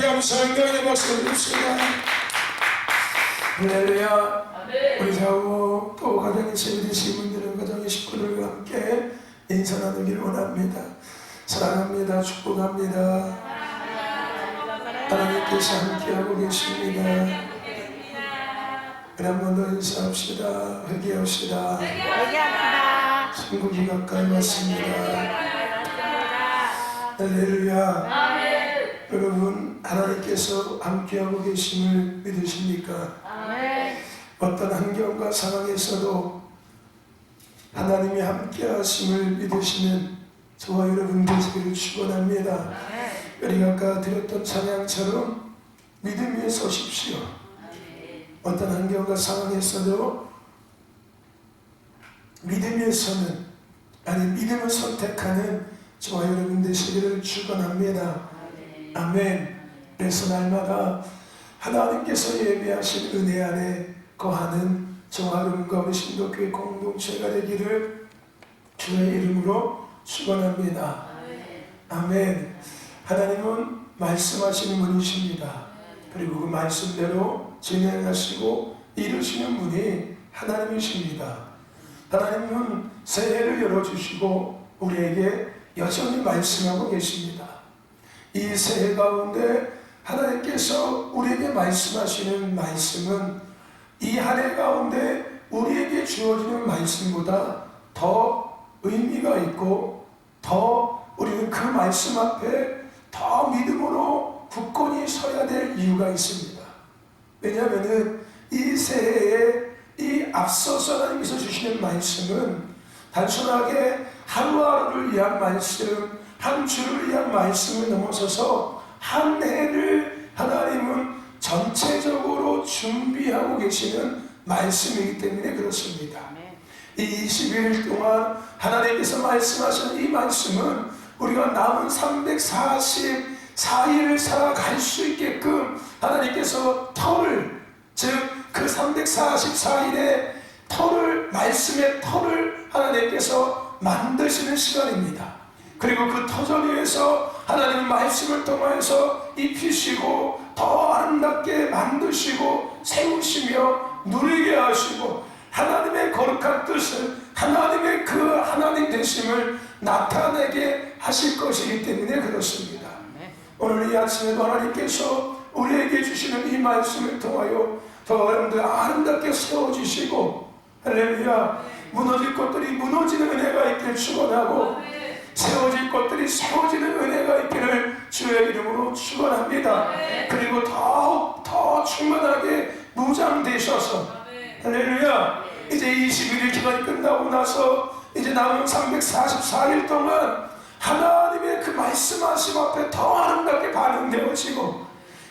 감사합니다. 네, 박수 드립시다. 할렐루야. 우리 사후 또 가정에 세우되신 분들은 가정의 식구들과 함께 인사 나누기를 원합니다. 사랑합니다. 축복합니다. 하나님께서 함께하고 계십니다. 우리 한 번 더 인사합시다. 회개합시다. 천국이 가까이 왔습니다. 할렐루야. 여러분, 하나님께서 함께하고 계심을 믿으십니까? 어떤 환경과 상황에서도 하나님이 함께하심을 믿으시는 저와 여러분 되시기를 축원합니다. 우리가 아까 드렸던 찬양처럼 믿음 위에 서십시오. 어떤 환경과 상황에서도 믿음 위에 서는, 아니 믿음을 선택하는 저와 여러분 되시기를 축원합니다. 아멘. 그래서 날마다 하나님께서 예비하신 은혜 안에 거하는 저와 여러분과 우리 신도교회 공동체가 되기를 주의 이름으로 축원합니다. 아멘. 하나님은 말씀하시는 분이십니다. 그리고 그 말씀대로 진행하시고 이루시는 분이 하나님이십니다. 하나님은 새해를 열어주시고 우리에게 여전히 말씀하고 계십니다. 이 새해 가운데 하나님께서 우리에게 말씀하시는 말씀은 이 한 해 가운데 우리에게 주어지는 말씀보다 더 의미가 있고 더 우리는 그 말씀 앞에 더 믿음으로 굳건히 서야 될 이유가 있습니다. 왜냐하면 이 새해에 이 앞서서 하나님께서 주시는 말씀은 단순하게 하루하루를 위한 말씀, 한 주를 위한 말씀을 넘어서서 한 해를 하나님은 전체적으로 준비하고 계시는 말씀이기 때문에 그렇습니다. 이 21일 동안 하나님께서 말씀하신 이 말씀은 우리가 남은 344일을 살아갈 수 있게끔 하나님께서 터를, 즉 그 344일의 터를, 말씀의 터를 하나님께서 만드시는 시간입니다. 그리고 그 터전 위에서 하나님은 말씀을 통해서 입히시고 더 아름답게 만드시고 세우시며 누리게 하시고 하나님의 거룩한 뜻을, 하나님의 그 하나님 되심을 나타내게 하실 것이기 때문에 그렇습니다. 오늘 이 아침에도 하나님께서 우리에게 주시는 이 말씀을 통하여 더 여러분들 아름답게 세워주시고, 할렐루야, 무너질 것들이 무너지는 은혜가 있기를 축원하고 세워질 것들이 세워지는 은혜가 있기를 주의 이름으로 축원합니다. 그리고 더욱 더 충만하게 무장되셔서, 할렐루야, 이제 21일 기간이 끝나고 나서 이제 남은 344일 동안 하나님의 그 말씀하심 앞에 더 아름답게 반응되어지고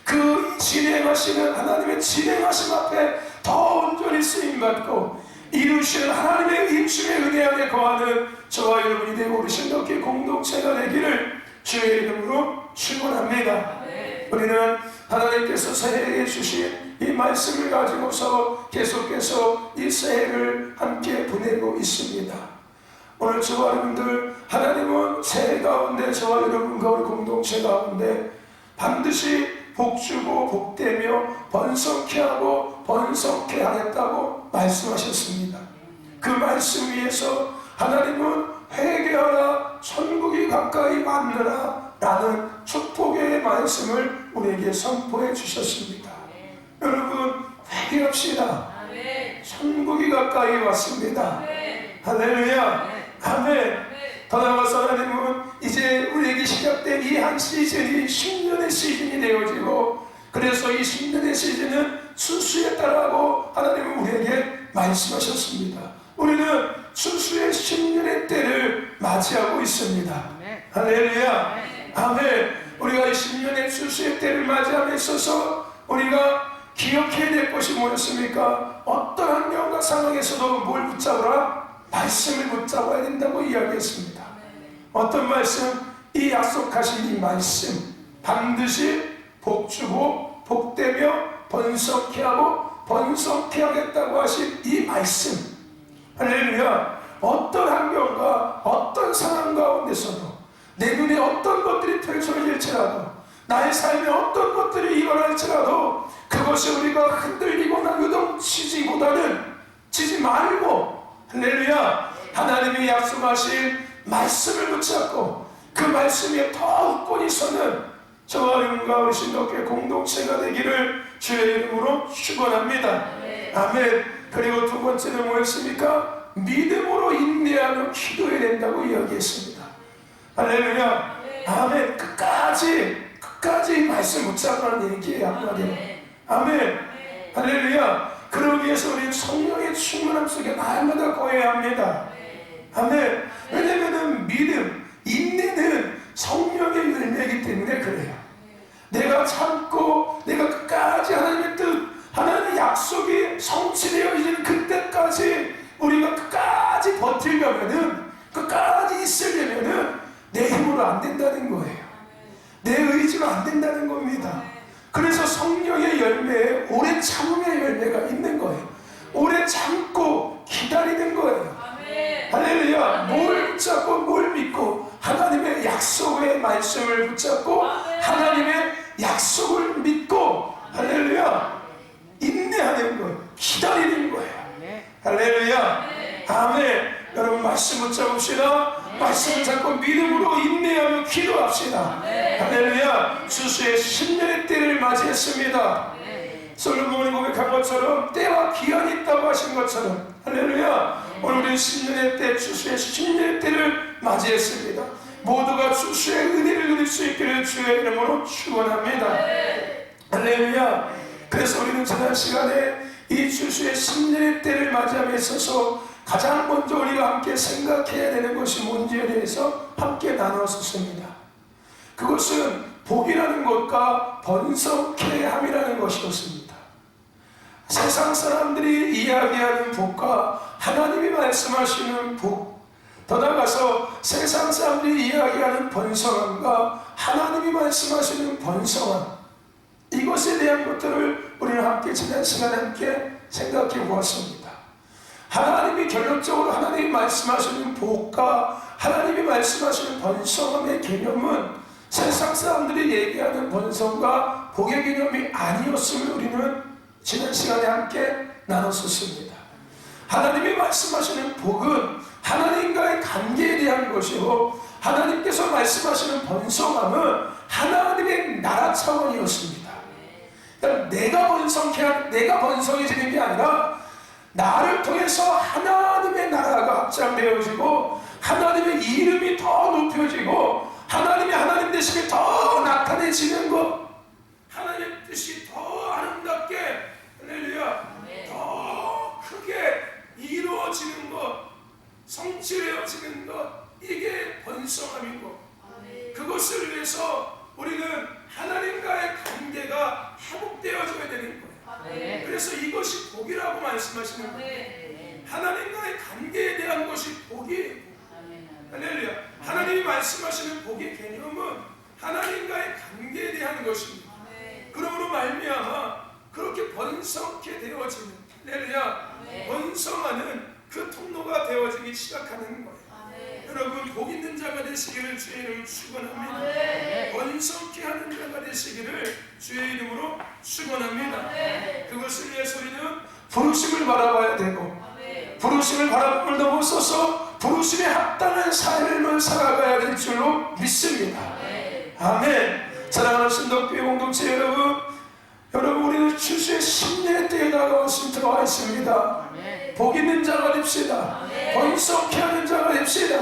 그 진행하시는 하나님의 진행하심 앞에 더 온전히 쓰임받고 이루시는 하나님의 임심의 은혜 안에 거하는 저와 여러분이 되고 우리 신도교회 공동체가 되기를 주의 이름으로 축원합니다. 우리는 하나님께서 새해에 주신 이 말씀을 가지고서 계속해서 이 새해를 함께 보내고 있습니다. 오늘 저와 여러분들, 하나님은 새해 가운데 저와 여러분과 우리 공동체 가운데 반드시 복주고 복되며 번성케 하고 번성케 하겠다고 말씀하셨습니다. 그 말씀 위에서 하나님은 회개하라, 천국이 가까이 왔느라 라는 축복의 말씀을 우리에게 선포해 주셨습니다. 여러분, 회개합시다. 천국이 가까이 왔습니다. 할렐루야. 아멘. 더 나아가서 하나님은 이제 우리에게 시작된 이 한 시즌이 10년의 시즌이 되어지고, 그래서 이 10년의 시즌은 순수에 따라고 하나님은 우리에게 말씀하셨습니다. 우리는 순수의 10년의 때를 맞이하고 있습니다. 할렐루야. 아멘. 우리가 이 10년의 순수의 때를 맞이함에 있어서 우리가 기억해야 될 것이 뭐였습니까? 어떤 환경과 상황에서도 뭘 붙잡으라? 말씀을 붙잡아야 된다고 이야기했습니다. 어떤 말씀? 이 약속하신 이 말씀, 반드시 복주고 복되며 번성케 하고 번성케 하겠다고 하신 이 말씀, 할렐루야. 어떤 환경과 어떤 상황 가운데서도 내 눈에 어떤 것들이 펼쳐질지라도 나의 삶에 어떤 것들이 일어날지라도 그것이 우리가 흔들리거나 요동치지보다는 치지 말고, 할렐루야, 하나님이 약속하신 말씀을 붙잡고 그 말씀에 더욱 꼴이 서는 저와 여러분과 우리 신도교회 공동체가 되기를 주의 이름으로 축원합니다. 아멘. 그리고 두 번째는 뭐였습니까? 믿음으로 인내하며 기도해야 된다고 이야기했습니다. 할렐루야. 아멘. 끝까지 말씀 붙잡으라는 얘기예요. 한마디로. 아멘. 할렐루야. 그러기 위해서 우리는 성령의 충만함 속에 날마다 거해야 합니다. 아멘. 왜냐하면 믿음, 인내는 성령의 열매이기 때문에 그래요. 내가 참고 내가 끝까지 하나님의 뜻, 하나님의 약속이 성취되어지는 그때까지 우리가 끝까지 버틸려면은, 끝까지 있으려면은 내 힘으로 안 된다는 거예요. 내 의지로 안 된다는 겁니다. 그래서 성령의 열매에 오래 참음의 열매가 있는 거예요. 오래 참고 기다리는 거예요. 할렐루야. 뭘 붙잡고 뭘 믿고 하나님의 약속의 말씀을 붙잡고 하나님의 약속을 믿고, 할렐루야, 인내하는 거예요. 기다리는 거예요. 할렐루야. 아멘. 여러분 말씀 붙잡읍시다. 말씀을 잡고 믿음으로 인내하며 기도합시다. 할렐루야. 수수의 10년의 때를 맞이했습니다. 솔로몬이 고백한 것처럼 때와 기한이 있다고 하신 것처럼, 할렐루야, 오늘 우리는 10년의 때, 추수의 10년의 때를 맞이했습니다. 모두가 추수의 은혜를 누릴 수 있기를 주의 이름으로 축원합니다. 할렐루야. 그래서 우리는 지난 시간에 이 추수의 10년의 때를 맞이함에 있어서 가장 먼저 우리가 함께 생각해야 되는 것이 뭔지에 대해서 함께 나누었습니다. 그것은 복이라는 것과 번성케 함이라는 것이었습니다. 세상 사람들이 이야기하는 복과 하나님이 말씀하시는 복, 더 나아가서 세상 사람들이 이야기하는 번성함과 하나님이 말씀하시는 번성함, 이것에 대한 것들을 우리는 함께 지난 시간에 함께 생각해 보았습니다. 하나님이 결론적으로 하나님이 말씀하시는 복과 하나님이 말씀하시는 번성함의 개념은 세상 사람들이 얘기하는 번성과 복의 개념이 아니었음을 우리는 지난 시간에 함께 나눴었습니다. 하나님이 말씀하시는 복은 하나님과의 관계에 대한 것이고, 하나님께서 말씀하시는 번성함은 하나님의 나라 차원이었습니다. 그러니까 내가 번성해지는 게 아니라 나를 통해서 하나님의 나라가 확장되어지고 하나님의 이름이 더 높여지고 하나님이 하나님 되심이 더 나타내지는 것, 하나님의 뜻이 더 아름답게, 할렐루야, 더 크게 이루어지는 것, 성취되어지는 것, 이게 번성함이고, 그것을 위해서 우리는 하나님과의 관계가 회복되어져야 되는 거예요. 그래서 이것이 복이라고 말씀하시는 거예요. 하나님과의 관계에 대한 것이 복이에요. 할렐루야. 하나님이 말씀하시는 복의 개념은 하나님과의 관계에 대한 것입니다. 그러므로 말미암아 그렇게 번성케 되어지는, 할렐루야, 번성하는 그 통로가 되어지기 시작하는 거예요. 여러분, 복 있는 자가 되시기를 주의 이름으로 축원합니다. 번성케 하는 자가 되시기를 주의 이름으로 축원합니다. 그것을 위해서 우리는 부르심을 바라봐야 되고, 부르심을 바라봄을 넘어서서 부르심에 합당한 삶을 살아가야 될 줄로 믿습니다. 아멘. 사랑하는 신도교회 공동체 여러분, 우리는 추수의 10년의 때에 다가왔으면 들어와 있습니다. 복 있는 자가 됩시다. 번성케 하는 자가 됩시다.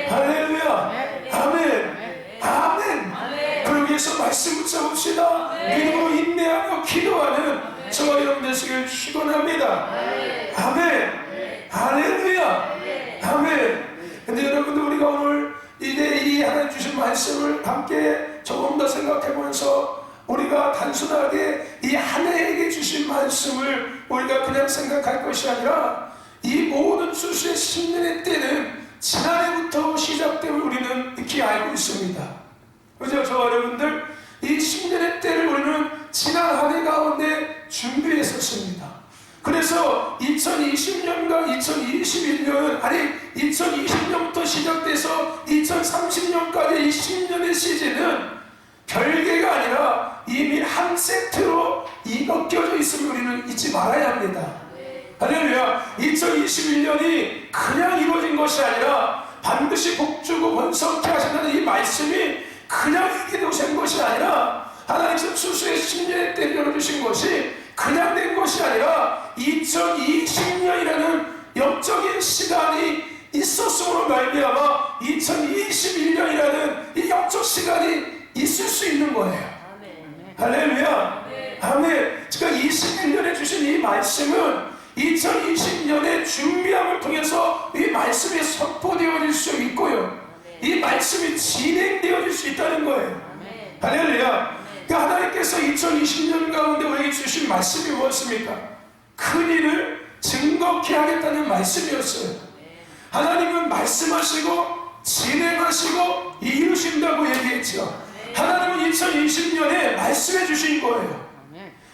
할렐루야. 아멘. 아멘. 그러기 위해서 말씀 붙잡읍시다. 믿음으로 인내하며 기도하는 저와 여러분 되시길 축원합니다. 아멘. 할렐루야. 아멘. 근데 여러분들, 우리가 오늘 이 하나님 주신 말씀을 함께 조금 더 생각해보면서 우리가 단순하게 이 한 해에게 주신 말씀을 우리가 그냥 생각할 것이 아니라 이 모든 수수의 10년의 때는 지난해부터 시작됨을 우리는 익히 알고 있습니다. 그죠? 저와 여러분들, 이 10년의 때를 우리는 지난 한 해 가운데 준비했었습니다. 그래서 2020년과 2021년, 아니 2020년부터 시작돼서 2030년까지 이 10년의 시즌은 별개가 아니라 한 세트로 엮여져 있음을 우리는 잊지 말아야 합니다. 할렐루야. 2021년이 그냥 이루어진 것이 아니라 반드시 복주고 번성케 하신다는 이 말씀이 그냥 이렇게 된 것이 아니라 하나님께서 추수의 10년의 때 열어주신 것이 그냥 된 것이 아니라 2020년이라는 영적인 시간이 있었음으로 말미암아 2021년이라는 이 영적 시간이 있을 수 있는 거예요. 할렐루야. 아멘. 그러니까 21년에 주신 이 말씀은 2020년의 준비함을 통해서 이 말씀이 선포되어질 수 있고요, 이 말씀이 진행되어질 수 있다는 거예요. 할렐루야. 그러니까 하나님께서 2020년 가운데 우리에게 주신 말씀이 무엇입니까? 큰 일을 증거케 하겠다는 말씀이었어요. 하나님은 말씀하시고 진행하시고 이루신다고 얘기했죠. 하나님은 2020년에 말씀해 주신 거예요.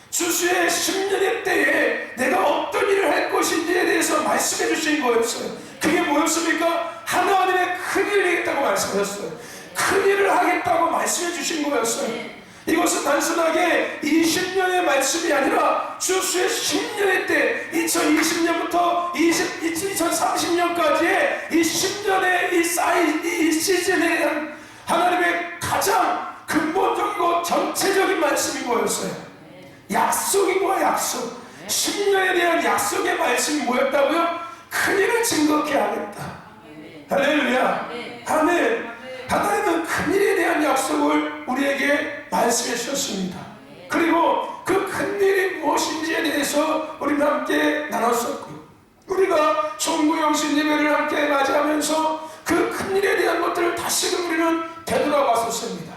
추수의 10년의 때에 내가 어떤 일을 할 것인지에 대해서 말씀해 주신 거였어요. 그게 뭐였습니까? 하나님의 큰 일을 하겠다고 말씀하셨어요. 큰 일을 하겠다고 말씀해 주신 거였어요. 이것은 단순하게 20년의 말씀이 아니라 추수의 10년의 때 2020년부터 2030년까지의 이 10년의 이 시즌에 대한 하나님의 가장 근본적이고 전체적인 말씀이 뭐였어요? 약속인 거야, 약속. 10년에 대한 약속의 말씀이 뭐였다고요? 큰일을 증거케 하겠다. 할렐루야. 아멘. 하나님은 큰일에 대한 약속을 우리에게 말씀해 주셨습니다. 그리고 그 큰일이 무엇인지에 대해서 우리는 함께 나눴었고요, 우리가 종구영신 예배를 함께 맞이하면서 그 큰일에 대한 것들을 다시금 우리는 되돌아봤었습니다.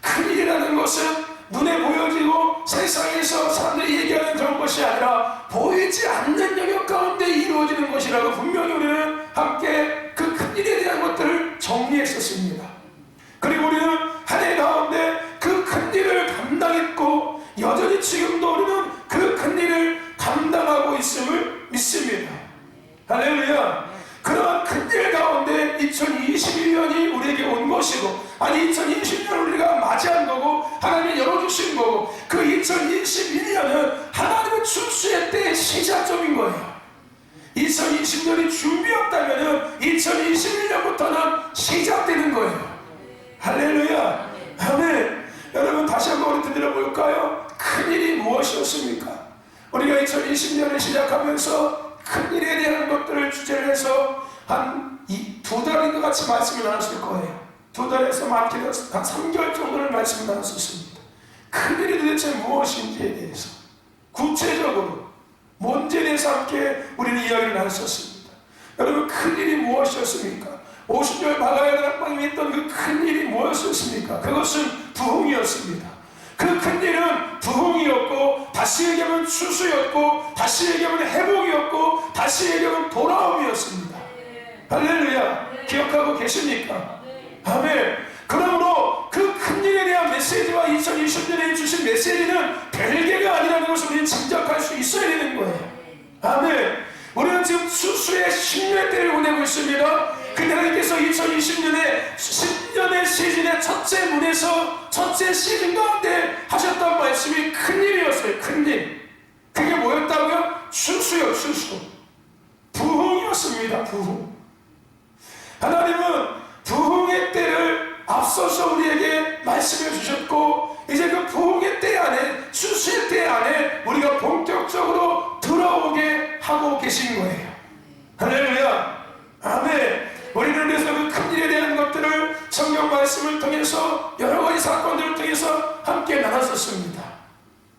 큰일이라는 것은 눈에 보여지고 세상에서 사람들이 얘기하는 그런 것이 아니라 보이지 않는 영역 가운데 이루어지는 것이라고 분명히 우리는 함께 그 큰일에 대한 것들을 정리했었습니다. 그리고 우리는 한 해 가운데 그 큰일을 감당했고 여전히 지금도 우리는 그 큰일을 감당하고 있음을 믿습니다. 할렐루야. 그러한 큰일 가운데 2021년이 우리에게 온 것이고, 아니 2020년을 우리가 맞이한 거고 하나님이 열어주신 거고, 그 2021년은 하나님의 출수의 때의 시작점인 거예요. 2020년이 준비였다면 2021년부터는 시작되는 거예요. 할렐루야. 아멘. 여러분 다시 한번 우리 들어볼까요? 큰일이 무엇이었습니까? 우리가 2020년을 시작하면서 큰일에 대한 것들을 주제로 해서 한 2달인가 같이 말씀을 나눴을 거예요. 2달에서 많게는 한 3개월 정도를 말씀을 나눴었습니다. 큰일이 도대체 무엇인지에 대해서 구체적으로 뭔지에 대해서 함께 우리는 이야기를 나눴었습니다. 여러분 큰일이 무엇이었습니까? 50절 바가야 다락방이 했던 그 큰일이 무엇이었습니까? 그것은 부흥이었습니다. 그 큰일은 부흥이었고, 다시 얘기하면 추수였고, 다시 얘기하면 회복이었고, 다시 얘기하면 돌아옴이었습니다. 할렐루야. 기억하고 계십니까? 아멘. 그러므로 그 큰일에 대한 메시지와 2020년에 주신 메시지는 별개가 아니라는 것을 우리는 짐작할 수 있어야 되는 거예요. 아멘. 우리는 지금 추수의 10년 때를 보내고 있습니다. 근데 하나님께서 2020년에 10년의 시즌의 첫째 문에서 첫째 시즌 가운데 하셨던 말씀이 큰일이었어요. 큰일. 그게 뭐였다고요? 추수요, 추수. 부흥이었습니다. 부흥. 하나님은 부흥의 때를 앞서서 우리에게 말씀해 주셨고, 이제 그 부흥의 때 안에, 추수의 때 안에 우리가 본격적으로 들어오게 하고 계신 거예요. 할렐루야. 아멘. 우리는 그래서 그 큰일에 대한 것들을 성경 말씀을 통해서 여러 가지 사건들을 통해서 함께 나눴었습니다.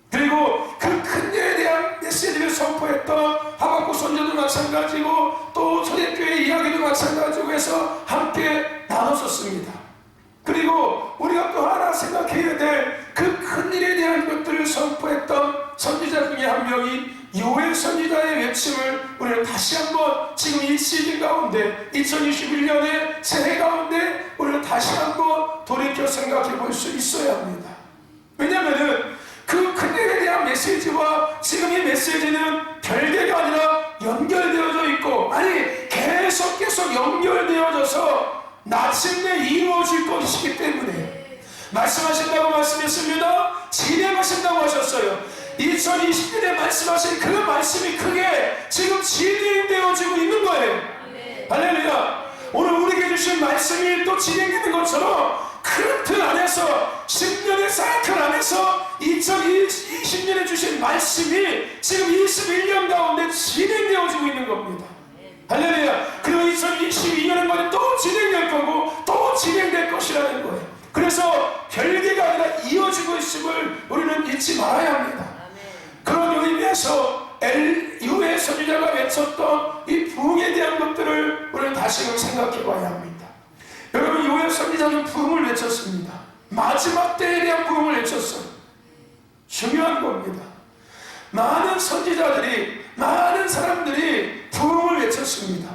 그리고 그 큰일에 대한 메시지를 선포했던 하박국 선지자도 마찬가지고, 또 초대교회 이야기도 마찬가지고 해서 함께 나눴었습니다. 그리고 우리가 또 하나 생각해야 될 그 큰일에 대한 것들을 선포했던 선지자 중에 한 명이 요엘 선지자의 외침을 우리는 다시 한번 지금 이 시즌 가운데 2021년의 새해 가운데 우리는 다시 한번 돌이켜 생각해 볼 수 있어야 합니다. 왜냐하면 그 큰일에 대한 메시지와 지금 이 메시지는 별개가 아니라 연결되어져 있고, 아니 계속 연결되어져서 마침내 이루어질 것이기 때문에, 말씀하신다고 말씀했습니다. 진행하신다고 하셨어요. 2020년에 말씀하신 그 말씀이 크게 지금 진행되어지고 있는 거예요. 할렐루야. 오늘 우리에게 주신 말씀이 또 진행되는 것처럼 큰 틀 안에서 10년의 사이클 안에서 2020년에 주신 말씀이 지금 21년 가운데 진행되어지고 있는 겁니다. 할렐루야. 그리고 2022년은 말이 또 진행될 거고 또 진행될 것이라는 거예요. 그래서 별개가 아니라 이어지고 있음을 우리는 잊지 말아야 합니다. 그런 의미에서 유해 선지자가 외쳤던 이 부흥에 대한 것들을 우리는 다시금 생각해 봐야 합니다. 여러분, 유해 선지자는 부흥을 외쳤습니다. 마지막 때에 대한 부흥을 외쳤어요. 중요한 겁니다. 많은 선지자들이, 많은 사람들이 부흥을 외쳤습니다.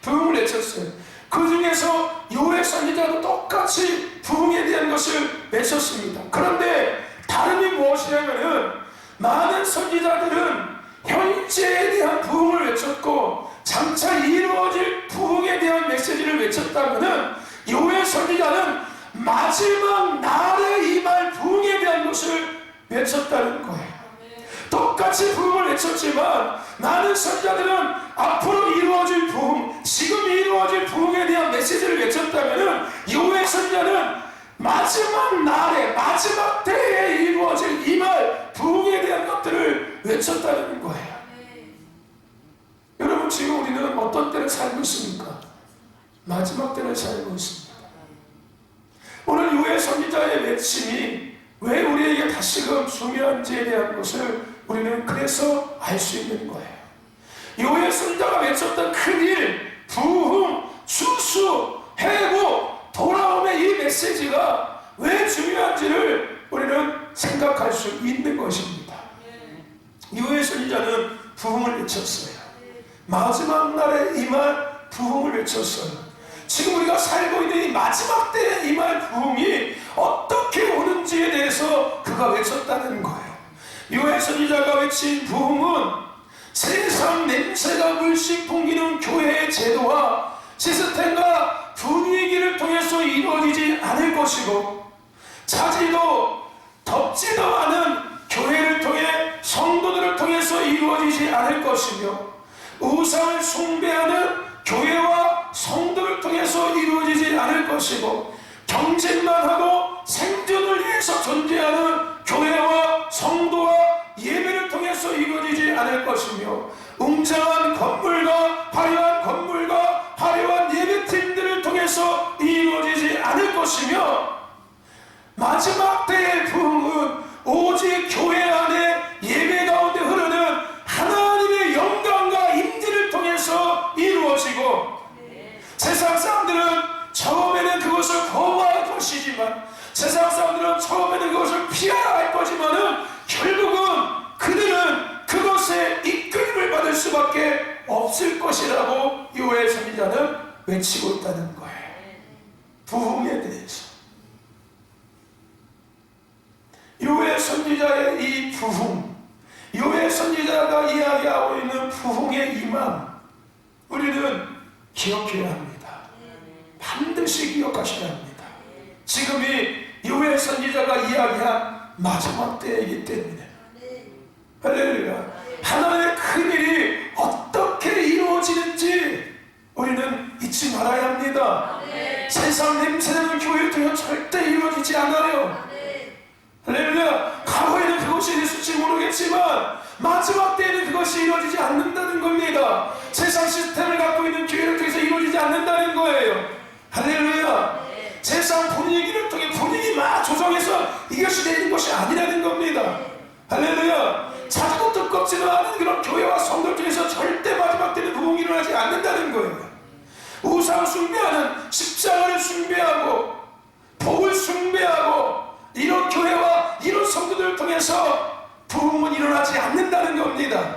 부흥을 외쳤어요. 그 중에서 유해 선지자도 똑같이 부흥에 대한 것을 외쳤습니다. 그런데 다름이 무엇이냐면은 많은 선지자들은 현재에 대한 부흥을 외쳤고 장차 이루어질 부흥에 대한 메시지를 외쳤다면은 유해 선지자는 마지막 날에 임할 부흥에 대한 것을 외쳤다는 거예요. 똑같이 부흥을 외쳤지만 많은 선지자들은 앞으로 이루어질 부흥, 지금 이루어질 부흥에 대한 메시지를 외쳤다면은 유해 선지자는 마지막 날에, 마지막 때에 이루어질 임할 부흥에 대한 것들을 외쳤다는 거예요. 여러분, 지금 우리는 어떤 때를 살고 있습니까? 마지막 때를 살고 있습니다. 오늘 유해 선지자의 외침이 왜 우리에게 다시금 중요한지에 대한 것을 우리는 그래서 알 수 있는 거예요. 유해 선지자가 외쳤던 큰일, 부흥, 추수, 회복, 돌아옴의 이 메시지가 왜 중요한지를 우리는 생각할 수 있는 것입니다. 유해 선지자는 부흥을 외쳤어요. 마지막 날에 임할 부흥을 외쳤어요. 지금 우리가 살고 있는 이 마지막 때에 임할 부흥이 어떻게 오는지에 대해서 그가 외쳤다는 거예요. 유해 선지자가 외친 부흥은 세상 냄새가 물씬 풍기는 교회의 제도와 시스템과 분위기를 통해서 이루어지지 않을 것이고, 차지도 덥지도 않은 교회를 통해 성도들을 통해서 이루어지지 않을 것이며, 우상을 숭배하는 교회와 성도를 통해서 이루어지지 않을 것이고, 경쟁만 하고 생존을 위해서 존재하는 교회와 성도와 예배를 통해서 이루어지지 않을 것이며, 웅장한 건물과 화려한 예배팀들을 통해서 이루어지지 않을 것이며, 마지막 때의 부흥은 오직 교회 안에 예배 가운데 흐르는 하나님의 영광과 임재를 통해서 이루어지고, 세상 사람들은 처음에는 그것을 거부할 것이지만, 세상 사람들은 처음에는 그것을 피하라 할 거지만은 결국은 그들은 그것에 이끌림을 받을 수밖에 없을 것이라고 유해 선지자는 외치고 있다는 거예요. 부흥에 대해서 유해 선지자의 이 부흥, 유해 선지자가 이야기하고 있는 부흥의 임함, 우리는 기억해야 합니다. 반드시 기억하셔야 합니다. 지금이 유해 선지자가 이야기한 마지막 때이기 때문에, 할렐루야, 하나님의 큰일이 어떻게 이루어지는지 우리는 잊지 말아야 합니다. 세상 냄새나는 교회를 통해 절대 이루어지지 않아요. 할렐루야. 과거에는 그것이 있을지 모르겠지만 마지막 때에는 그것이 이루어지지 않는다는 겁니다. 세상 시스템을 갖고 있는 교회를 통해서 이루어지지 않는다는 거예요. 할렐루야. 세상 분위기를 통해 분위기 막 조성해서 이것이 되는 것이 아니라는 겁니다. 할렐루야. 자주도 두껍지도 않은 그런 교회와 성도를 통해서 절대 마지막 때는 부흥이 일어나지 않는다는 거예요. 우상 숭배하는, 십자가를 숭배하고 복을 숭배하고 이런 교회와 이런 성도들을 통해서 부흥은 일어나지 않는다는 겁니다.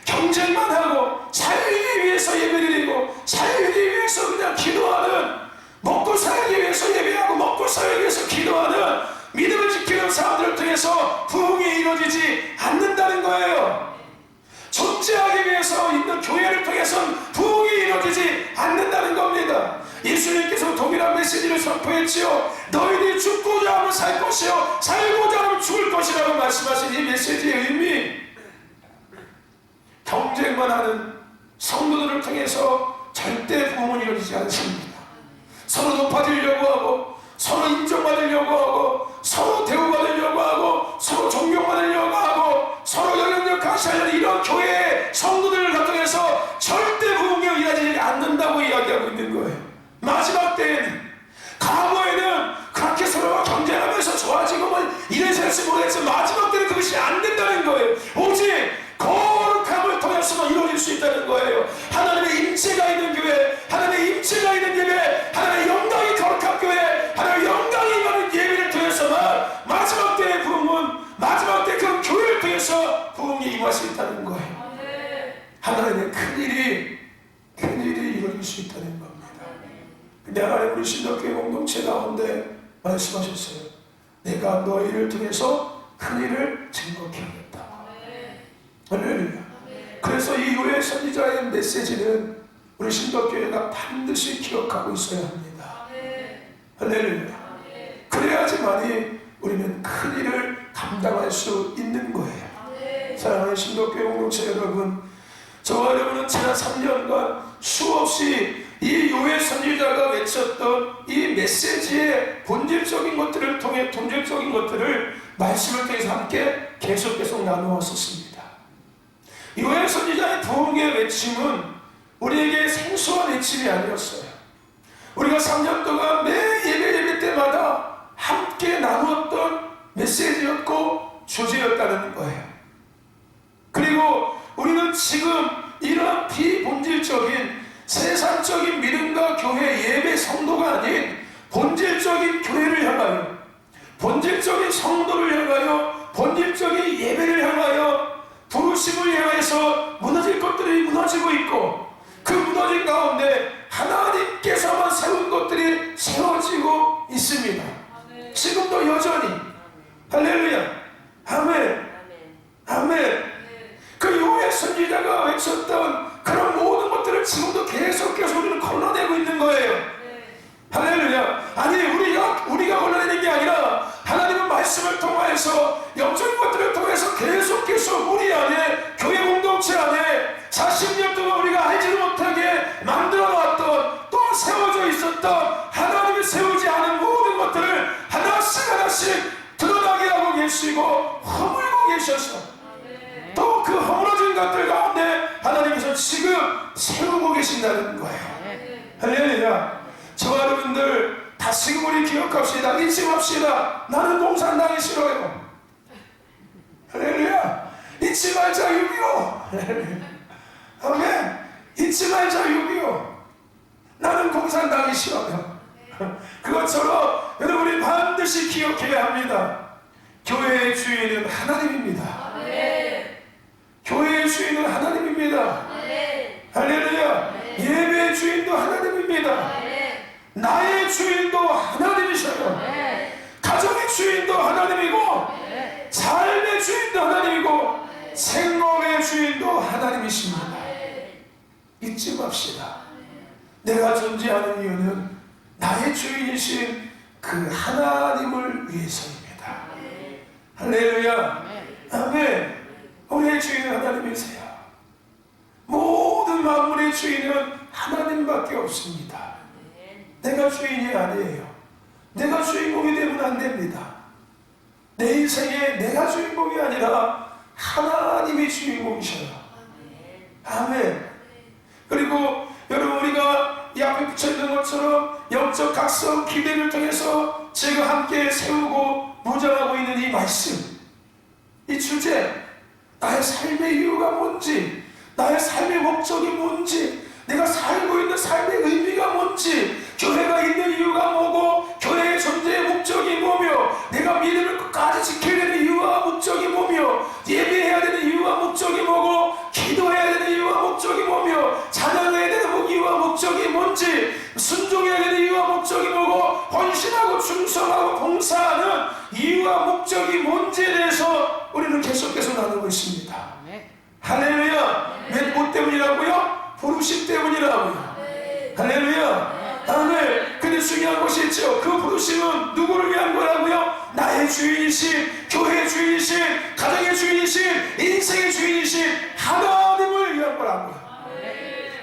경쟁만 하고 살기 위해서 예배드리고 살기 위해서 그냥 기도하는, 먹고 살기 위해서 예배하고 먹고 살기 위해서 기도하는 믿음을 지키는 사람들을 통해서 부흥이 이루어지지 않는다는 거예요. 존재하기 위해서 있는 교회를 통해서는 부흥이 이루어지지 않는다는 겁니다. 예수님께서 동일한 메시지를 선포했지요. 너희들이 죽고자 하면 없이요 살고자 하면 죽을 것이라고 말씀하신 이 메시지의 의미, 경쟁만 하는 성도들을 통해서 절대 부흥은 이루어지지 않습니다. 서로 높아지려고 하고, 서로 인정받으려고 하고, 서로 대우받으려고 하고, 서로 존경받으려고 하고, 서로 영향력 가시하려는 이런 교회의 성도들을 통해서 절대 부흥이 일어나지 않는다고 이야기하고 있는 거예요. 마지막 때에는, 과거에는 그렇게 서로가 경쟁하면서 좋아지고 이래서 할지 모르겠지만 마지막 때는 그것이 안 된다는 거예요. 오직 거룩함을 통해서만 이루어질 수 있다는 거예요. 하나님의 임재가 있는 교회, 하나님의 임재가 있는 예배, 하나님의 영광이 거룩한 교회, 하나님의 영광이 임하는 예배를 통해서만 마지막 때의 부흥은, 마지막 때 그 교회를 통해서 부흥이 임할 수 있다는 거예요. 하나님의 큰일이 이루어질 수 있다는 겁니다. 근데 하나님 우리 신덕교회 공동체 가운데 말씀하셨어요. 내가 너희를 통해서 큰일을 증거케 하겠다. 할렐루야. 그래서 이 교회 선지자의 메시지는 우리 신덕교회가 반드시 기억하고 있어야 합니다. 할렐루야. 그래야지만이 우리는 큰일을 감당할 수 있는 거예요. 사랑하는 신덕교회 공동체 여러분, 저와 여러분은 지난 3년간 수없이 이 요해 선지자가 외쳤던 이 메시지의 본질적인 것들을 통해, 본질적인 것들을 말씀을 통해서 함께 계속 나누었었습니다. 요해 선지자의 부흥의 외침은 우리에게 생소한 외침이 아니었어요. 우리가 3년 동안 매 예배 때마다 함께 나누었던 메시지였고 주제였다는 거예요. 그리고 우리는 지금 이러한 비본질적인 세상적인 믿음과 교회 예배 성도가 아닌 본질적인 교회를 향하여, 본질적인 성도를 향하여, 본질적인 예배를 향하여, 부르심을 향해서 무너질 것들이 무너지고 있고, 그 무너진 가운데 하나님께서만 세운 것들이 세워지고 있습니다. 지금도 여전히. 할렐루야. 아멘. 아멘. 그 요해 선지자가 외쳤던 그런 모든 것들을 지금도 계속해서 우리는 걸러내고 있는 거예요. 할렐루야. 아니 우리가 걸러내는 게 아니라 하나님은 말씀을 통하여서 영적인 것들을 통해서 계속해서 우리 안에, 교회 공동체 안에 40년 동안 우리가 알지도 못하게 만들어 놨던, 또 세워져 있었던 하나님이 세우지 않은 모든 것들을 하나씩 드러나게 하고 계시고 허물고 계셔서 또 그 허물어진 것들 가운데 하나님께서 지금 세우고 계신다는 거예요. 할렐루야. 저와 여러분들 다시금 우리 기억합시다. 잊지 맙시다. 나는 공산당이 싫어요. 할렐루야. 잊지 말자 6.25. 아멘. 잊지 말자 6.25. 나는 공산당이 싫어요. 그것처럼 여러분이 반드시 기억해야 합니다. 교회의 주인은 하나님입니다. 교회의 주인은 하나님입니다. 할렐루야. 예배의 주인도 하나님입니다. 나의 주인도 하나님이셔요. 가정의 주인도 하나님이고, 삶의 주인도 하나님이고, 생명의 주인도 하나님이십니다. 잊지 맙시다. 내가 존재하는 이유는 나의 주인이신 그 하나님을 위해서입니다. 할렐루야. 아멘. 우리의 주인은 하나님이세요. 모든 만물의 주인은 하나님밖에 없습니다. 내가 주인이 아니에요. 내가 주인공이 되면 안 됩니다. 내 인생에 내가 주인공이 아니라 하나님이 주인공이셔요. 아멘. 그리고 여러분, 우리가 이 앞에 붙여있는 것처럼 영적 각성 기대를 통해서 지금 함께 세우고 무장하고 있는 이 말씀, 이 주제, 나의 삶의 이유가 뭔지, 나의 삶의 목적이 뭔지, 내가 살고 있는 삶의 의미가 뭔지, 교회가 있는 이유가 뭐고, 교회의 존재의 목적이 뭐며, 내가 믿음을 끝까지 지켜야 되는 이유와 목적이 뭐며, 예배해야 되는 이유와 목적이 뭐고, 기도해야 되는 이유와 목적이 뭐며, 찬양해야 되는 이유와 목적이 뭔지, 순종해야 되는 이유와 목적이 뭐고, 헌신하고 충성하고 봉사하는 이유와 목적이 뭔지에 대해서 우리는 계속해서 나누고 있습니다. 할렐루야. 왜 뭐 때문이라고요? 부르심 때문이라고요. 할렐루야. 아멘. 근데 중요한 것이 있죠. 그 부르심은 누구를 위한 거라고요? 나의 나의 주인이신, 교회의 주인이신, 가정의 주인이신, 인생의 주인이신 하나님을 위한 거라고요.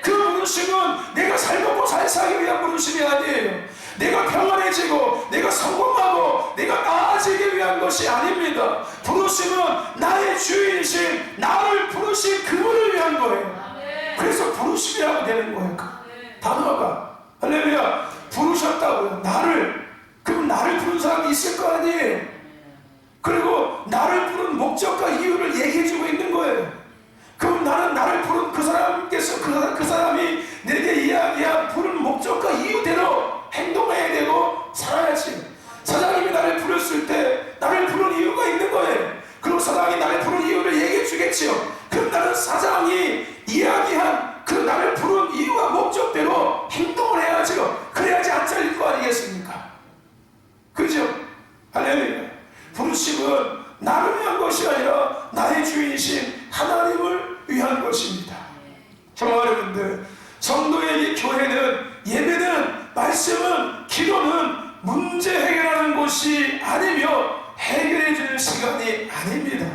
그 부르심은 내가 잘 먹고 잘 살기 위한 부르심이 아니에요. 내가 평안해지고 내가 성공하고 내가 나아지기 위한 것이 아닙니다. 부르심은 나의 주인이신, 나를 부르신 그분을 위한 거예요. 그래서 부르심이라고 되는 거예요. 단어가. 할렐루야. 부르셨다고요. 나를. 그럼 나를 부른 사람이 있을 거 아니에요. 그리고 나를 부른 목적과 이유를 얘기해주고 있는 거예요. 그럼 나를 부른 그 사람께서 그 사람이 내게 이야기한 부른 목적과 이유대로 행동해야 되고 살아야지. 사장님이 나를 부르실 때 나를 부른 이유가 있는 거예요. 그리고 사장이 나를 부른 이유를 얘기해 주겠지요. 그럼 나는 사장이 이야기한 그 나를 부른 이유와 목적대로 행동을 해야지요. 그래야지 안 잘릴 거 아니겠습니까? 그죠? 할렐루야. 부르심은 나를 위한 것이 아니라 나의 주인이신 하나님을 위한 것입니다. 정말 여러분들, 성도의 교회는, 예배는, 말씀은, 기도는 문제 해결하는 곳이 아니며 해결해 주는 시간이 아닙니다.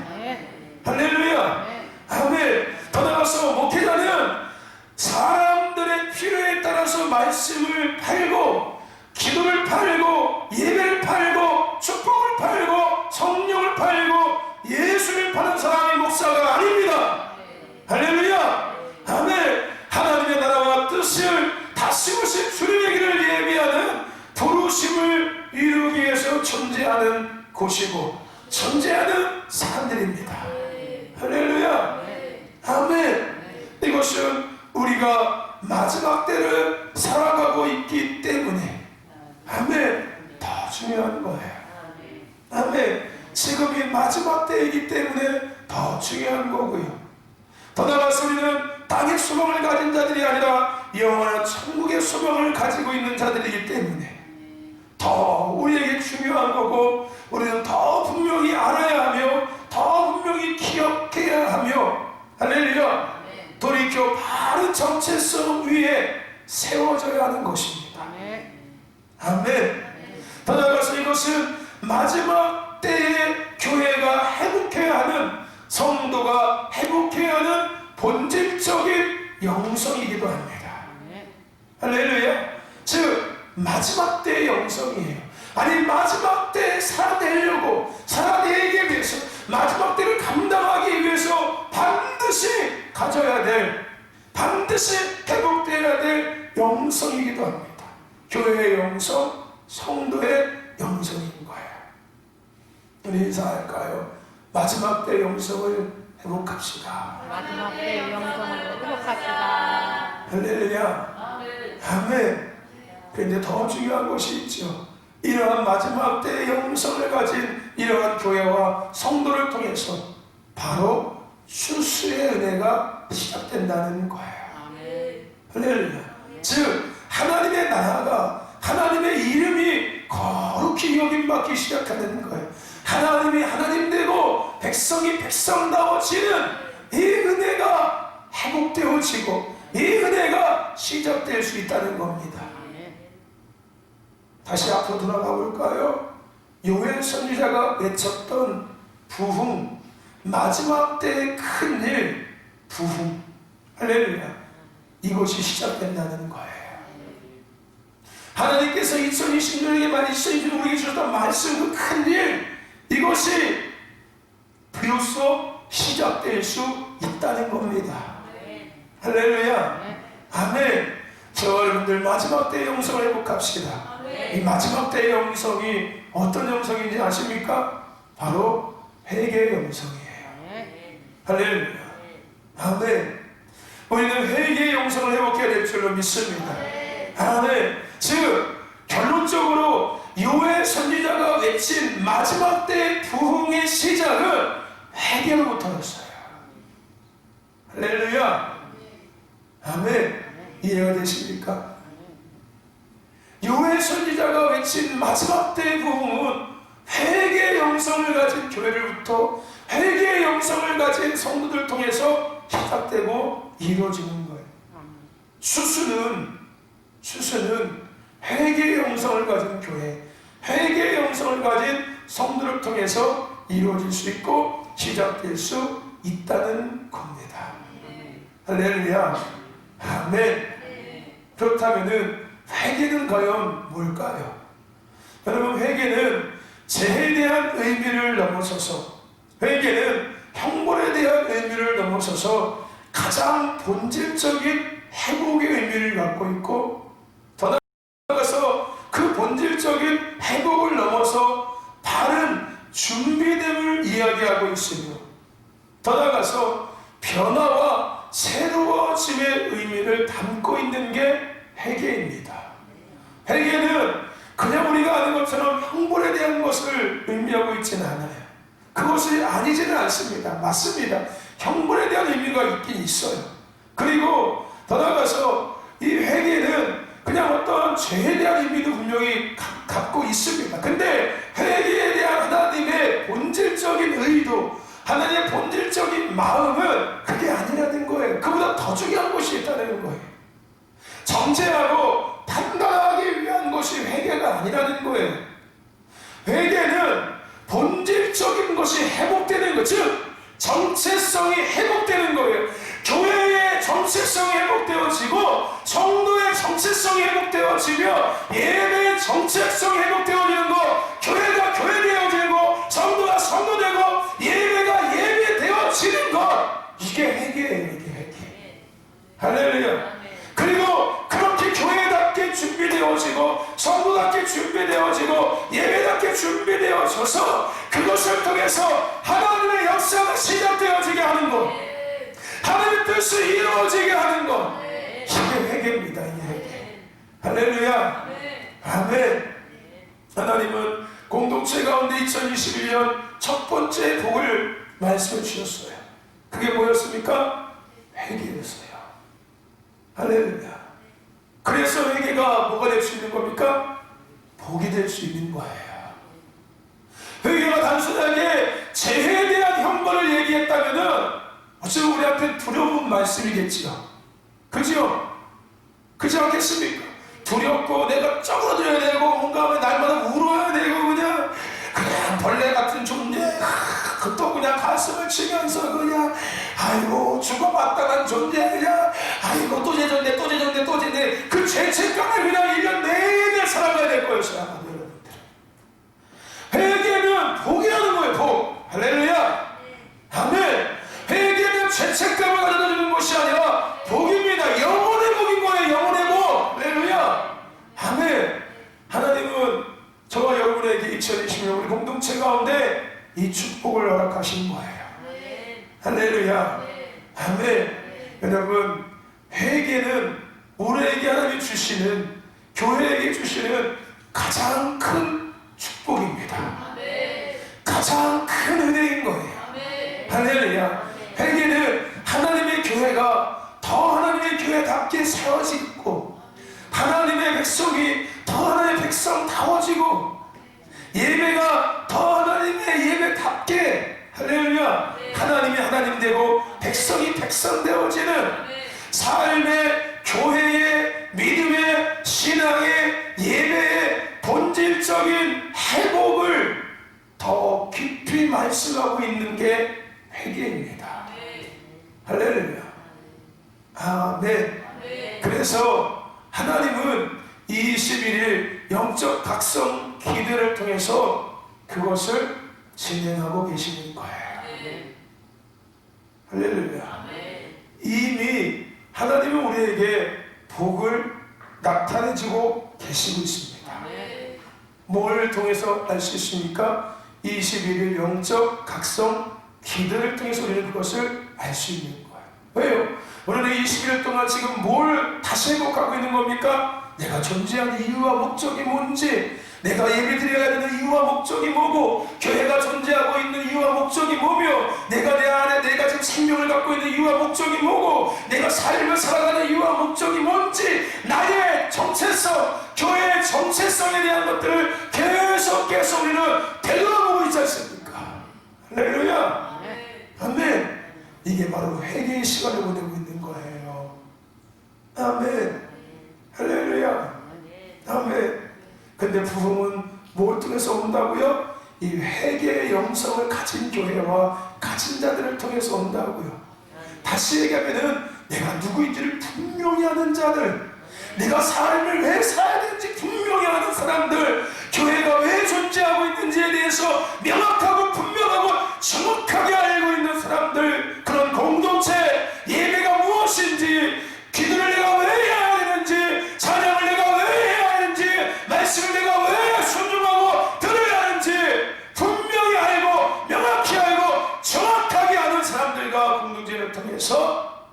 할렐루야. 아멘. 더 나아가서 목회자는 사람들의 필요에 따라서 말씀을 팔고, 기도를 팔고, 예배를 팔고, 축복을 팔고, 성령을 팔고, 예수를 파는 사람의 목사가 아닙니다. 할렐루야. 아멘. 하나님의 나라와 뜻을 다스리신 주님의 길을 예비하는 부르심을 이루기 위해서 존재하는 곳이고 존재하는 사람들입니다. 할렐루야. 아멘. 이것은 우리가 마지막 때를 살아가고 있기 때문에 아멘, 더 중요한 거예요. 아멘. 지금이 마지막 때이기 때문에 더 중요한 거고요. 더 나아가서 우리는 땅의 소망을 가진 자들이 아니라 영원한 천국의 소망을 가지고 있는 자들이기 때문에 더 우리에게 중요한 거고, 우리는 더 분명히 알아야 하며 더 분명히 기억해야 하며, 할렐루야, 돌이켜 바른 정체성 위에 세워져야 하는 것입니다. 아멘. 더 나아가서 이것은 마지막 때의 교회가 회복해야 하는, 성도가 회복해야 하는 본질적인 영성이기도 합니다. 할렐루야. 즉 마지막 때의 영성이에요. 아니, 마지막 때에 살아내려고, 살아내기 위해서, 마지막 때를 감당하기 위해서 반드시 가져야 될, 반드시 회복되어야 될 영성이기도 합니다. 교회의 영성, 성도의 영성인 거예요. 우리 인사할까요? 마지막 때 영성을 회복합시다. 마지막 때 영성을 회복합시다. 할렐루야. 아멘. 그런데 더 중요한 것이 있죠. 이러한 마지막 때의 영성을 가진 이러한 교회와 성도를 통해서 바로 수수의 은혜가 시작된다는 거예요. 할렐루야. 즉 하나님의 나라가, 하나님의 이름이 거룩히 여김받기 시작하는 거예요. 하나님이 하나님 되고 백성이 백성다워지는 이 은혜가 회복되어지고 이 은혜가 시작될 수 있다는 겁니다. 다시 앞으로 돌아가 볼까요? 요엘 선지자가 외쳤던 부흥, 마지막 때의 큰일, 부흥, 할렐루야, 이것이 시작된다는 거예요. 하나님께서 2020년에게 말씀해주신 우리에게 주셨던 말씀, 그 큰일, 이것이 비로소 시작될 수 있다는 겁니다. 할렐루야. 아멘. 저 여러분들 마지막 때의 영성을 회복합시다. 이 마지막 때의 영성이 어떤 영성인지 아십니까? 바로 회개의 영성이에요. 할렐루야. 아멘. 우리는 회개의 영성을 회복해야 될 줄로 믿습니다. 아멘. 즉 결론적으로 요엘 선지자가 외친 마지막 때의 부흥의 시작은 회개로부터였어요. 할렐루야. 아멘. 이해가 되십니까? 요엘 선지자가 외친 마지막 때의 부흥은 회개의 영성을 가진 교회를부터, 회개의 영성을 가진 성도들을 통해서 시작되고 이루어지는 거예요. 수수는 회개의 영성을 가진 교회, 회개의 영성을 가진 성도를 통해서 이루어질 수 있고 시작될 수 있다는 겁니다. 할렐루야. 아멘. 그렇다면은 회개는 과연 뭘까요? 여러분, 회개는 죄에 대한 의미를 넘어서서, 회개는 형벌에 대한 의미를 넘어서서 가장 본질적인 회복의 의미를 갖고 있고, 더 나아가서 그 본질적인 회복을 넘어서 바른 준비됨을 이야기하고 있으며, 더 나아가서 변화와 새로워짐의 의미를 담고 있는 게 회개입니다. 회개는 그냥 우리가 아는 것처럼 형벌에 대한 것을 의미하고 있지는 않아요. 그것이 아니지는 않습니다. 맞습니다. 형벌에 대한 의미가 있긴 있어요. 그리고 더 나아가서 이 회개는 그냥 어떤 죄에 대한 의미도 분명히 갖고 있습니다. 근데 회개에 대한 하나님의 본질적인 의도, 하나님의 본질적인 마음은 그게 아니라는 거예요. 그보다 더 중요한 것이 있다는 거예요. 정죄하고 판단하기 위한 것이 회개가 아니라는 거예요. 회개는 본질적인 것이 회복되는 것, 즉 정체성이 회복되는 거예요. 교회의 정체성이 회복되어지고 성도의 정체성이 회복되어지며 예배의 정체성이 회복되어지는 것, 교회가 교회되어지고 성도가 성도되고 예배가 예배되어지는 것, 이게 회개예요. 이게 회개. 할렐루야. 그리고 그렇게 교회답게 준비되어지고 성도답게 준비되어지고 예배답게 준비되어져서 그것을 통해서 하나님의 역사가 시작되어지게 하는 것, 하나님의 뜻이 이루어지게 하는 것, 이게 회개입니다. 이게 회개. 할렐루야. 아멘. 하나님은 공동체 가운데 2021년 첫 번째 복을 말씀해 주셨어요. 그게 뭐였습니까? 회개였어요. 할렐루야. 그래서 회개가 뭐가 될 수 있는 겁니까? 복이 될 수 있는 거예요. 회개가 단순하게 죄에 대한 형벌을 얘기했다면은 어쩌면 우리한테 두려운 말씀이겠지요. 그죠? 그렇지 않겠습니까? 두렵고 내가 쩌그러져야 되고 뭔가 날마다 울어야 되고 그냥 벌레 같은 존재, 또 그냥 가슴을 치면서 그냥 아이고 죽어마땅한 존재, 그냥 아이고 또 죄졌네 또 죄졌네 또 죄졌네, 그 죄책감을 그냥 1년 내내 살아가야 될 거였어요. 아마 여러분들 회개는 복이라는 거예요. 복. 할렐루야. 아멘. 회개는 죄책감을 가져다 주는 것이 아니라 복입니다. 영혼의 복인 거예요. 영혼의 복. 할렐루야. 아멘. 하나님은 저와 여러분에게 2020년 우리 공동체 가운데 이 축복을 허락하신 거예요. 할렐루야. 아멘. 여러분, 회개는 우리에게 하나님이 주시는, 교회에게 주시는 가장 큰 축복입니다. 가장 큰 은혜인 거예요. 할렐루야. 회개는 하나님의 교회가 더 하나님의 교회답게 세워지고, 하나님의 백성이 더 하나님의 백성다워지고, 예배가 더 하나님의 예배답게, 할렐루야, 하나님이 하나님 되고 백성이 백성 되어지는 삶의, 교회의, 믿음의, 신앙의, 예배의 본질적인 회복을 더 깊이 말씀하고 있는 게 회개입니다. 할렐루야. 아멘. 그래서 하나님은 21일 영적 각성 기도를 통해서 그것을 진행하고 계시는 거예요. 할렐루야. 이미 하나님은 우리에게 복을 나타내주고 계시고 있습니다. 뭘 통해서 알 수 있습니까? 21일 영적 각성 기도를 통해서 우리는 그것을 알 수 있는 거예요. 왜요? 우리는 21일 동안 지금 뭘 다시 회복하고 있는 겁니까? 내가 존재하는 이유와 목적이 뭔지, 내가 예배드려야 되는 이유와 목적이 뭐고, 교회가 존재하고 있는 이유와 목적이 뭐며, 내가 내 안에 내가 지금 생명을 갖고 있는 이유와 목적이 뭐고, 내가 삶을 살아가는 이유와 목적이 뭔지, 나의 정체성, 교회의 정체성에 대한 것들을 계속 우리는 되돌아보고 있지 않습니까? 할렐루야. 아멘. 이게 바로 회개의 시간을 보내고 있는 거예요. 아멘. 할렐루야. 아멘. 근데 부흥은 뭘 통해서 온다고요? 이 회개의 영성을 가진 교회와 가진 자들을 통해서 온다고요. 다시 얘기하면은 내가 누구인지를 분명히 아는 자들, 내가 삶을 왜 살아야 되는지 분명히 아는 사람들, 교회가 왜 존재하고 있는지에 대해서 명확하고 분명하고 정확하게 알고 있는 사람들, 그런 공동체, 예배가 무엇인지, 기도를 내가 왜 해야 되는지, 찬양을 내가 왜 해야 하는지, 말씀을 내가 왜 순종하고 들어야 하는지 분명히 알고 명확히 알고 정확하게 아는 사람들과 공동체를 통해서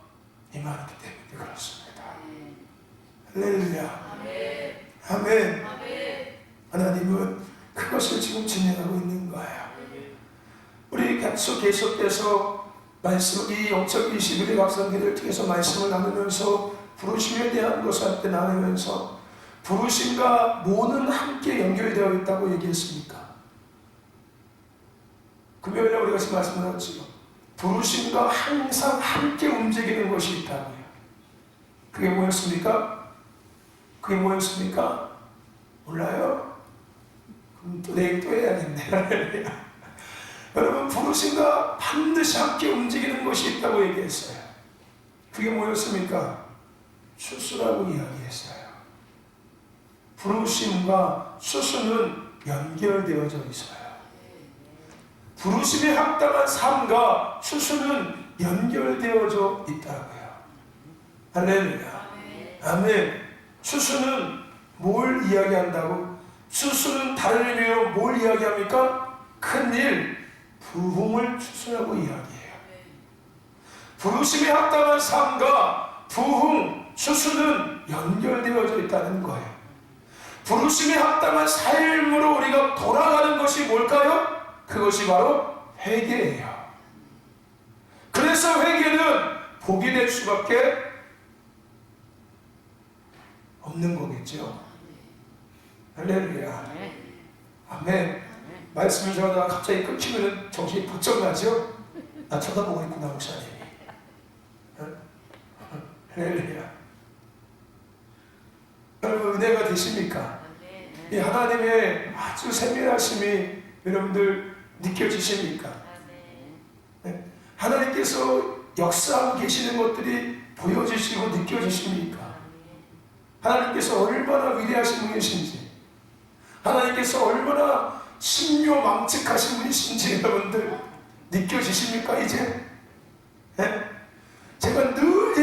임하기 때문에 그렇습니다. 할렐루야. 아멘. 하나님은 그것을 지금 진행하고 있는 거예요. 우리 계속해서 말씀, 이 영적 21일 각성기를 통해서 말씀을 나누면서 부르심에 대한 것을 함께 나누면서 부르심과 뭐는 함께 연결되어 있다고 얘기했습니까? 금요일에 우리가 지금 말씀을 나눴지요. 부르심과 항상 함께 움직이는 것이 있다고요. 그게 뭐였습니까? 그게 뭐였습니까? 몰라요? 그럼 또 내일 또 해야겠네. 여러분, 부르심과 반드시 함께 움직이는 것이 있다고 얘기했어요. 그게 뭐였습니까? 수수라고 이야기했어요. 부르심과 수수는 연결되어져 있어요. 부르심에 합당한 삶과 수수는 연결되어져 있다고요. 할렐루야. 아멘. 수수는 뭘 이야기한다고? 수수는 다른 의미로 뭘 이야기합니까? 큰일, 부흥을 추수라고 이야기해요. 부르심에 합당한 삶과 부흥, 추수는 연결되어져 있다는 거예요. 부르심에 합당한 삶으로 우리가 돌아가는 것이 뭘까요? 그것이 바로 회개예요. 그래서 회개는 복이 될 수밖에 없는 거겠죠. 할렐루야. 아멘. 말씀을 전하다가 갑자기 끊기면 정신이 번쩍 나죠? 나 쳐다보고 있구나, 목사님이. 할렐루야. 여러분, 은혜가 되십니까? 이 하나님의 아주 세밀하심이 여러분들 느껴지십니까? 네? 하나님께서 역사하고 계시는 것들이 보여지시고 느껴지십니까? 하나님께서 얼마나 위대하신 분이신지, 하나님께서 얼마나 신묘망측하신 분이신지 여러분들 느껴지십니까 이제? 네? 제가 늘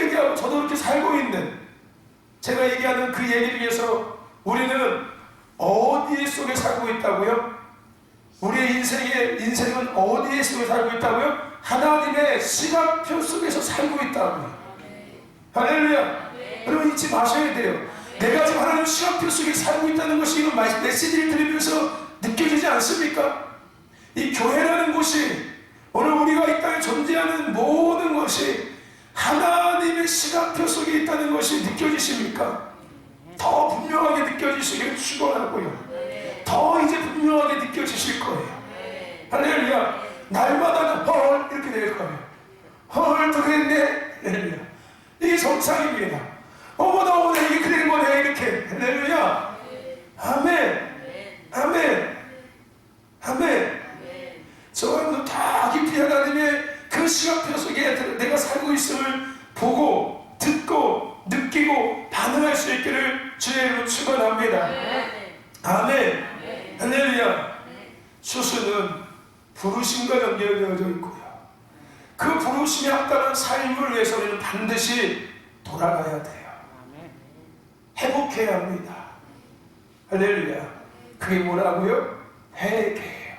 얘기하고 저도 그렇게 살고 있는, 제가 얘기하는 그 얘기를 위해서 우리는 어디 속에 살고 있다고요? 우리의 인생은 어디에 속에 살고 있다고요? 하나님의 시간표 속에서 살고 있다고요. 할렐루야. 여러분 잊지 마셔야 돼요. 내가 지금 하나님 시간표 속에 살고 있다는 것이 이런 메시지를 들으면서 느껴지지 않습니까? 이 교회라는 곳이, 오늘 우리가 이 땅에 존재하는 모든 것이 하나님의 시간표 속에 있다는 것이 느껴지십니까? 더 분명하게 느껴지시기를 축원하고요. 더 이제 분명하게 느껴지실 거예요. 할렐루야. 날마다 헐 이렇게 될 거예요. 헐 또 그랬네. 할렐루야. 이게 정상입니다. 어머나 어머나 이게 그런 거네 이렇게. 할렐루야. 아멘. 아멘. 아멘. 저는 다 깊이 하나님의 그 시간표 속에 내가 살고 있음을 보고 듣고 느끼고 반응할 수 있기를 주의 이름으로 축원합니다. 아멘. 할렐루야. 수수는 부르심과 연결되어져 있고요. 그 부르심에 합당한 삶을 위해서 우리는 반드시 돌아가야 돼요. 회복해야 합니다. 할렐루야. 그게 뭐라고요? 회개예요.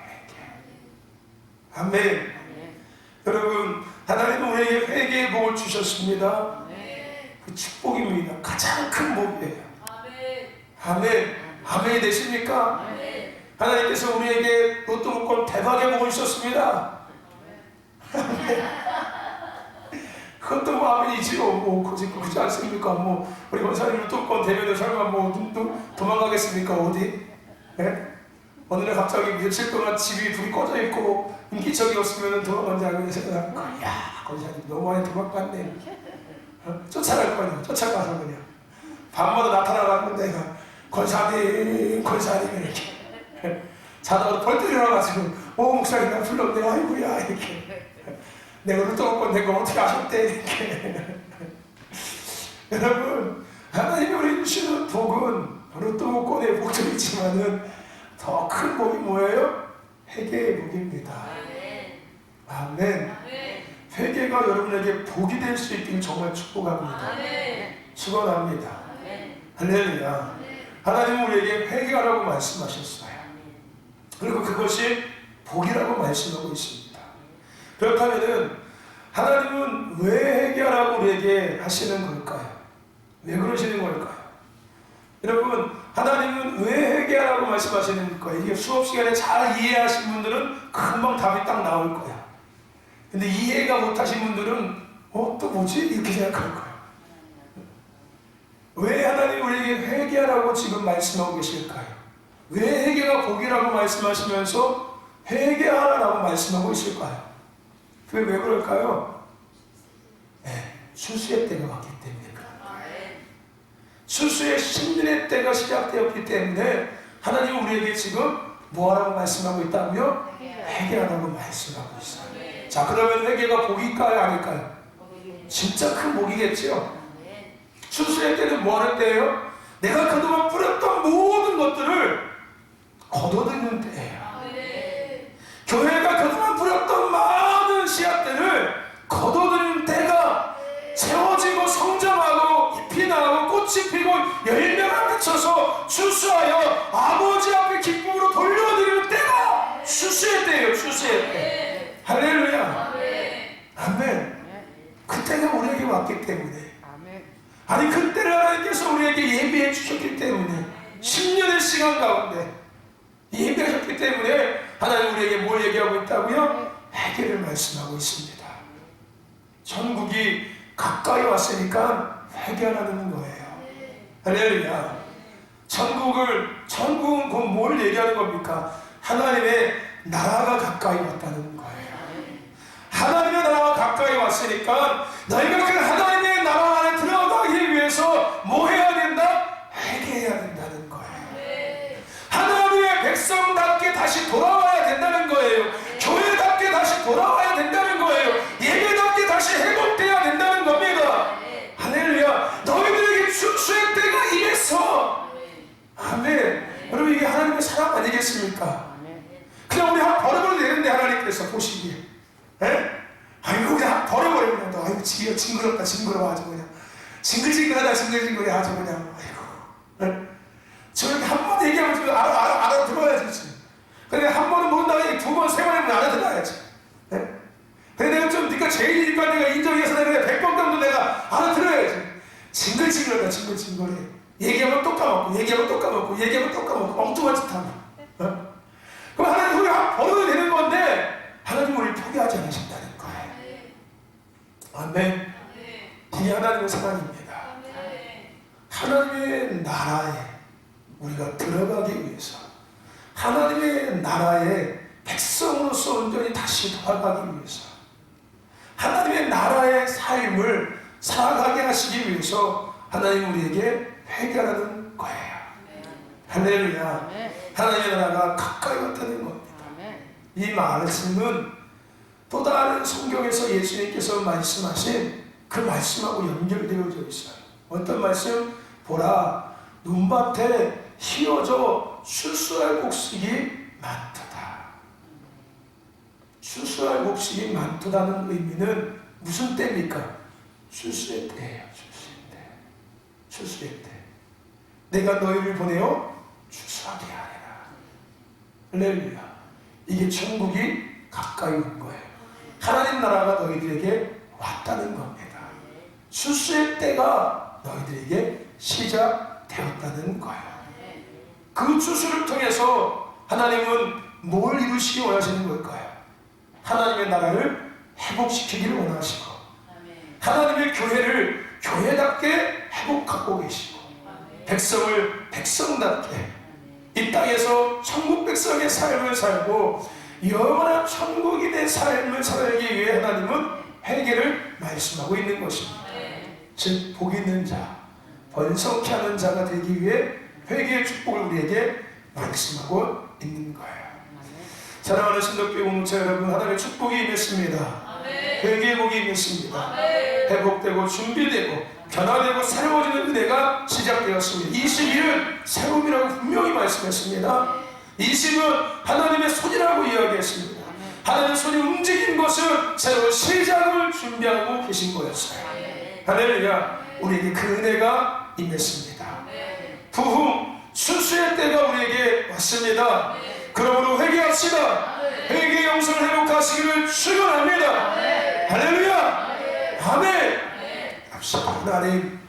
아멘. 여러분, 하나님은 우리에게 회개의 복을 주셨습니다. 그 축복입니다. 가장 큰 복이에요. 아멘. 아멘이 되십니까? 하나님께서 우리에게 로또 복권 대박의 복을 주셨습니다. 그것도 뭐 아멘이지요. 뭐 그렇지 않습니까? 뭐 우리 권사님 로또 복권 되면 설마 뭐 도망가겠습니까? 어디? 네? 어느 날 갑자기 며칠 동안 집이 불이 꺼져 있고 인기척이 없으면 도망간지 알고 생각하는 거야. 야, 권사님 너무 많이 도망갔네. 쫓아갈 거냐? 쫓아가서 그냥 밤마다 나타나가는 내가 권사님 이렇게. 자다가 벌떡 일어나가지고 목사님 나 불렀네. 아이고야 이렇게. 내가 루또 먹고 내가 어떻게 아셨대 이렇게. 여러분 하나님이 우리 주시는 복은 루또 먹고 내 복도 있지만은 더 큰 복이 뭐예요? 회개의 복입니다. 아멘. 회개가 여러분에게 복이 될 수 있길 정말 축복합니다. 축원합니다. 할렐루야. 하나님은 우리에게 회개하라고 말씀하셨어요. 그리고 그것이 복이라고 말씀하고 있습니다. 그렇다면 하나님은 왜 회개하라고 우리에게 하시는 걸까요? 왜 그러시는 걸까요? 여러분 하나님은 왜 회개하라고 말씀하시는 걸까요? 이게 수업 시간에 잘 이해하신 분들은 금방 답이 딱 나올 거야. 근데 이해가 못하신 분들은 또 뭐지? 이렇게 생각할 거야. 왜 하나님이 우리에게 회개하라고 지금 말씀하고 계실까요? 왜 회개가 복이라고 말씀하시면서 회개하라고 말씀하고 있을까요? 그게 왜 그럴까요? 추수의 때가 왔기 때문입니다. 추수의 신년의 때가 시작되었기 때문에 하나님은 우리에게 지금 뭐하라고 말씀하고 있다며? 회개하라고 말씀하고 있어요. 자, 그러면 회개가 복일까요? 아닐까요? 진짜 큰 복이겠죠? 추수의 때는 뭐하는 때예요? 내가 그동안 뿌렸던 모든 것들을 걷어들이는 때예요. 교회가 그동안 뿌렸던 많은 씨앗들을 걷어들이는 때가 세워지고 성장하고 잎이 나고 꽃이 피고 열매가 맺혀서 추수하여 아버지 앞에 기쁨으로 돌려드리는 때가 추수의 때예요. 추수의 때. 할렐루야. 아멘. 그때가 우리에게 왔기 때문에 아니 그때를 하나님께서 우리에게 예비해 주셨기 때문에 10년의 시간 가운데 예비하셨기 때문에 하나님 우리에게 뭘 얘기하고 있다고요? 회개를 말씀하고 있습니다. 천국이 가까이 왔으니까 회개하라는 거예요. 할렐루야. 천국은 곧 뭘 얘기하는 겁니까? 하나님의 나라가 가까이 왔다는 거예요. 하나님의 나라가 가까이 왔으니까 너희가 그 하나님의 나라 안에 들어가기 위해서 뭐 해야 된다? 회개해야 된다는 거예요. 하나님의 백성답게 다시 돌아와야 된다는 거예요. 교회답게 다시 돌아와야 된다는 거예요. 예배답게 다시 회복돼야 된다는 겁니다. 할렐루야. 너희들에게 추수의 때가 임했어. 아멘. 여러분 이게 하나님의 사랑 아니겠습니까? 그냥 우리 한 버려버려도 되는데 하나님께서 보시기에 아이고 그냥 버려버리면 너 아이고 징그럽다 징그러워 아주 그냥 징글징글하다 징글징글해 아주 그냥 아이고 저렇게 한 번 얘기하면 좀 알아들어야지. 근데 한 번은 모른다고 두 번, 세 번 하면 알아들어야지. 근데 내가 좀 네가 제일이니까 내가 인정해서 내가 100번 정도 내가 알아들어야지. 징글징글하다 징글징글해. 얘기하면 또 까먹고 얘기하면 또 까먹고 얘기하면 또 까먹고 엉뚱한 짓 하고 그럼 하나님 우리 버려도 되는 건데 하나님 우리를 포기하지 않으신다는 거예요. 아멘. 이게 하나님의 사랑입니다. 하나님의 나라에 우리가 들어가기 위해서 하나님의 나라의 백성으로서 온전히 다시 돌아가기 위해서 하나님의 나라의 삶을 살아가게 하시기 위해서 하나님 우리에게 회개하라는 거예요. 할렐루야. 하나님의 나라가 가까이 왔다는 겁니다. 이 말씀은 또 다른 성경에서 예수님께서 말씀하신 그 말씀하고 연결되어져 있어요. 어떤 말씀? 보라, 눈밭에 휘어져 추수할 곡식이 많도다. 추수할 곡식이 많도다는 의미는 무슨 때입니까? 추수의 때예요. 추수의 때. 내가 너희를 보내어 추수하게 하리라. 할렐루야. 이게 천국이 가까이 온 거예요. 하나님 나라가 너희들에게 왔다는 겁니다. 추수의 때가 너희들에게 시작되었다는 거예요. 그 추수를 통해서 하나님은 뭘 이루시기 원하시는 걸까요? 하나님의 나라를 회복시키기를 원하시고 하나님의 교회를 교회답게 회복하고 계시고 백성을 백성답게 이 땅에서 천국 백성의 삶을 살고 영원한 천국인의 삶을 살기 위해 하나님은 회개를 말씀하고 있는 것입니다. 즉 복 있는 자, 번성케 하는 자가 되기 위해 회개의 축복을 우리에게 말씀하고 있는 거예요. 사랑하는 신덕교회 공동체 여러분, 하나님의 축복이 임했습니다. 회개의 복이 임했습니다. 회복되고 준비되고 변화되고 새로워지는 은혜가 시작되었습니다. 21은 새로움이라고 분명히 말씀했습니다. 20은 하나님의 손이라고 이야기했습니다. 하나님의 손이 움직인 것은 새로운 시작을 준비하고 계신 거였어요. 할렐루야. 우리에게 그 은혜가 임했습니다. 부흥 순수의 때가 우리에게 왔습니다. 그러므로 회개합시다. 회개의 영성을 회복하시기를 축원합니다. 할렐루야. 아멘. 합시다. 하나님